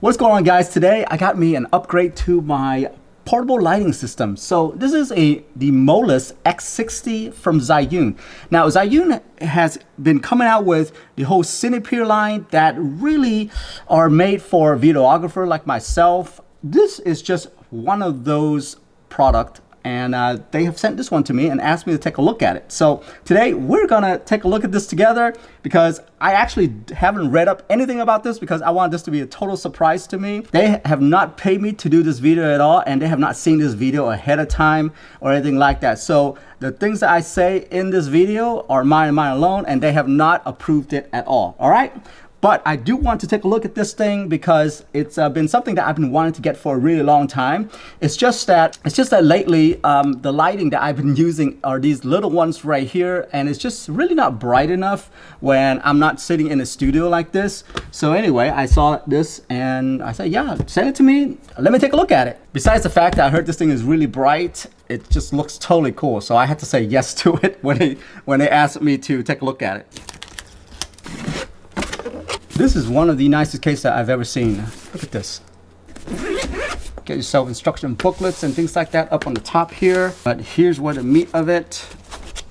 What's going on, guys? Today I got me an upgrade to my portable lighting system. So this is the Molus X60 from ZHIYUN. Now ZHIYUN has been coming out with the whole Cinepeer line that really are made for a videographer like myself. This is just one of those products, and they have sent this one to me and asked me to take a look at it. So today we're gonna take a look at this together because I actually haven't read up anything about this because I want this to be a total surprise to me. They have not paid me to do this video at all, and they have not seen this video ahead of time or anything like that. So the things that I say in this video are mine and mine alone, and they have not approved it at all. All right? But I do want to take a look at this thing because it's been something that I've been wanting to get for a really long time. It's just that lately the lighting that I've been using are these little ones right here, and it's just really not bright enough when I'm not sitting in a studio like this. So anyway, I saw this and I said, yeah, send it to me. Let me take a look at it. Besides the fact that I heard this thing is really bright, it just looks totally cool. So I had to say yes to it when they asked me to take a look at it. This is one of the nicest cases that I've ever seen. Look at this. Get yourself instruction booklets and things like that up on the top here. But here's where the meat of it.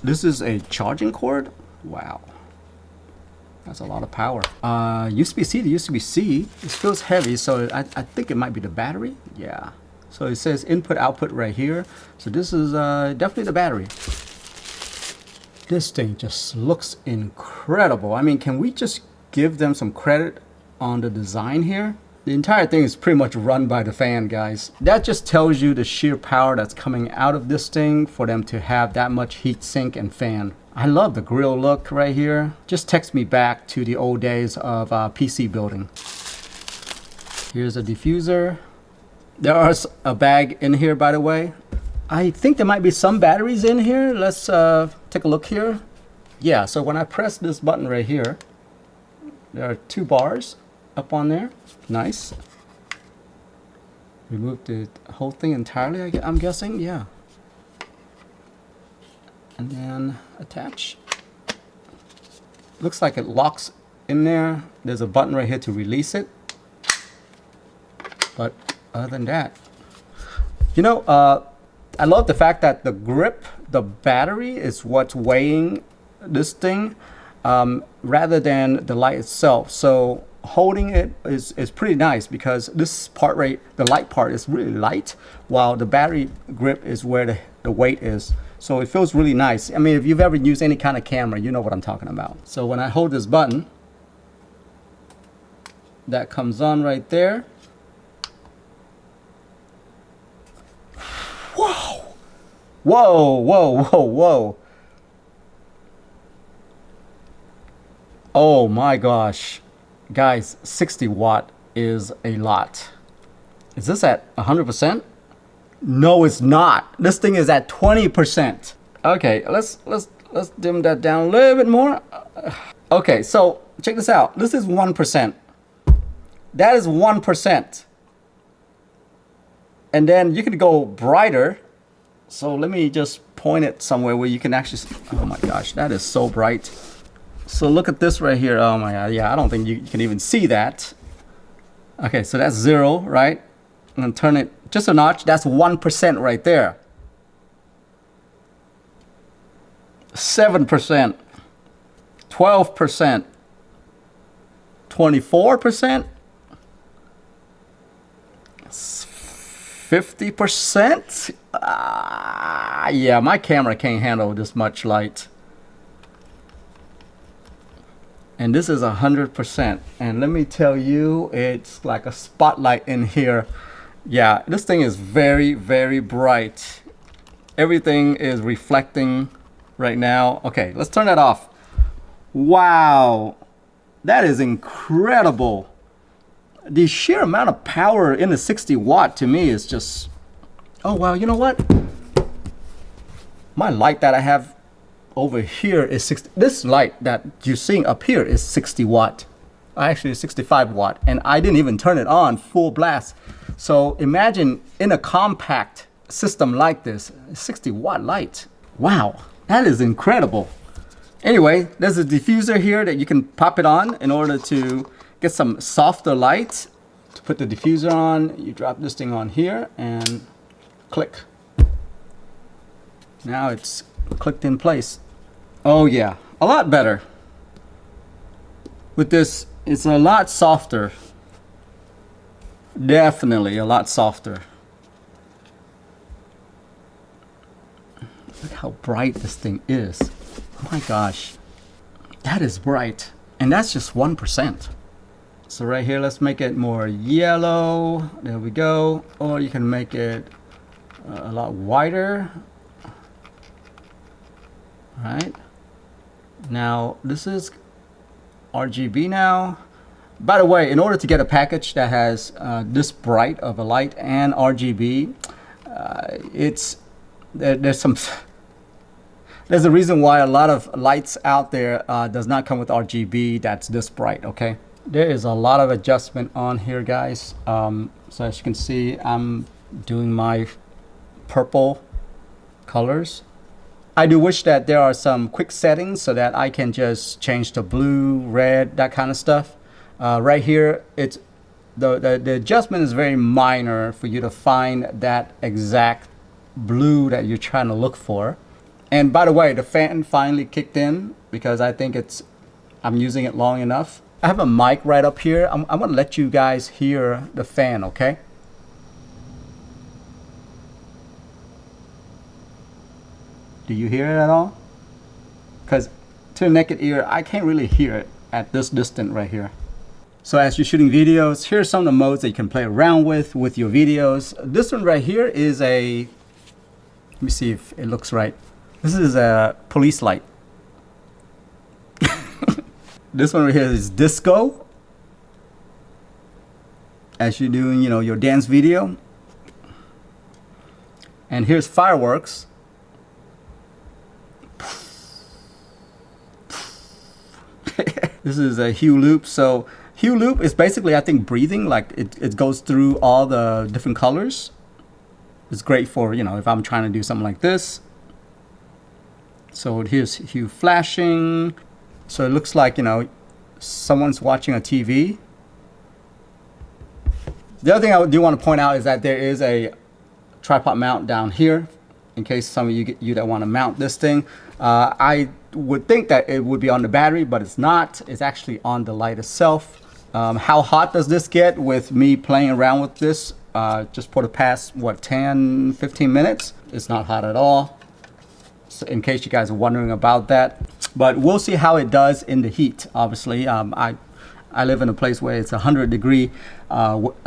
This is a charging cord. Wow. That's a lot of power. USB-C to USB-C. This feels heavy, so I think it might be the battery. Yeah. So it says input output right here. So this is definitely the battery. This thing just looks incredible. I mean, can we just give them some credit on the design here? The entire thing is pretty much run by the fan, guys. That just tells you the sheer power that's coming out of this thing for them to have that much heat sink and fan. I love the grill look right here. Just takes me back to the old days of PC building. Here's a diffuser. There is a bag in here, by the way. I think there might be some batteries in here. Let's take a look here. Yeah, so when I press this button right here, there are 2 bars up on there. Nice. Remove the whole thing entirely, I'm guessing. Yeah. And then attach. Looks like it locks in there. There's a button right here to release it. But other than that, you know, I love the fact that the grip, the battery is what's weighing this thing, rather than the light itself. So holding it is pretty nice because this part right, the light part is really light, while the battery grip is where the weight is. So it feels really nice. I mean, if you've ever used any kind of camera, you know what I'm talking about. So when I hold this button, that comes on right there. Whoa! Whoa, whoa, whoa, whoa. Oh my gosh, guys, 60 watt is a lot. Is this at 100%? No, it's not. This thing is at 20%. Okay, let's dim that down a little bit more. Okay, so check this out. This is 1%. That is 1%. And then you can go brighter. So let me just point it somewhere where you can actually see. Oh my gosh, that is so bright. So look at this right here. Oh my god, yeah, I don't think you can even see that. Okay, so that's 0, right? And then turn it just a notch. That's 1% right there. 7%, 12%, 24%, 50%. Yeah, my camera can't handle this much light. And this is 100%. And let me tell you, it's like a spotlight in here. Yeah, this thing is very, very bright. Everything is reflecting right now. Okay, let's turn that off. Wow, that is incredible. The sheer amount of power in the 60 watt to me is just, oh wow, you know what? My light that I have over here is 60. This light that you're seeing up here is 60 watt. Actually 65 watt, and I didn't even turn it on full blast. So imagine in a compact system like this, 60 watt light. Wow, that is incredible. Anyway, there's a diffuser here that you can pop it on in order to get some softer light. To put the diffuser on, you drop this thing on here and click. Now it's clicked in place. Oh yeah, a lot better. With this, it's a lot softer. Definitely a lot softer. Look how bright this thing is. Oh my gosh, that is bright. And that's just 1%. So right here, let's make it more yellow. There we go. Or you can make it a lot wider. All right. Now this is RGB now. By the way, in order to get a package that has this bright of a light and RGB, there's a reason why a lot of lights out there does not come with RGB that's this bright, okay? There is a lot of adjustment on here, guys. So as you can see, I'm doing my purple colors. I do wish that there are some quick settings so that I can just change to blue, red, that kind of stuff. Right here, it's the adjustment is very minor for you to find that exact blue that you're trying to look for. And by the way, the fan finally kicked in because I think I'm using it long enough. I have a mic right up here. I'm gonna let you guys hear the fan, okay? Do you hear it at all? Because to the naked ear, I can't really hear it at this distance right here. So as you're shooting videos, here's some of the modes that you can play around with your videos. This one right here is let me see if it looks right. This is a police light. This one right here is disco. As you're doing, your dance video. And here's fireworks. This is a hue loop. So hue loop is basically, I think, breathing. Like it goes through all the different colors. It's great for, if I'm trying to do something like this. So here's hue flashing. So it looks like, someone's watching a TV. The other thing I do want to point out is that there is a tripod mount down here in case some of you that want to mount this thing. I would think that it would be on the battery, but it's not. It's actually on the light itself. How hot does this get with me playing around with this just for the past, 10-15 minutes? It's not hot at all. So in case you guys are wondering about that. But we'll see how it does in the heat, obviously. I live in a place where it's 100-degree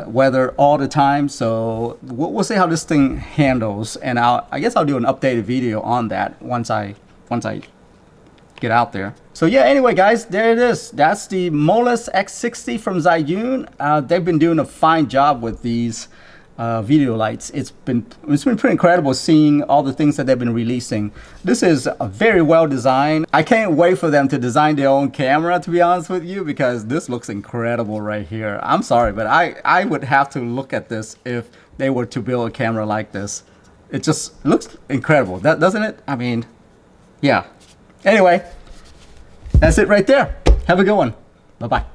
weather all the time. So we'll see how this thing handles. And I guess I'll do an updated video on that once I get out there. So yeah, anyway, guys, there it is. That's the Molus X60 from ZHIYUN. They've been doing a fine job with these video lights. It's been pretty incredible seeing all the things that they've been releasing. This is a very well designed. I can't wait for them to design their own camera, to be honest with you, because this looks incredible right here. I'm sorry, but I would have to look at this if they were to build a camera like this. It just looks incredible, doesn't it? I mean, yeah. Anyway, that's it right there. Have a good one. Bye-bye.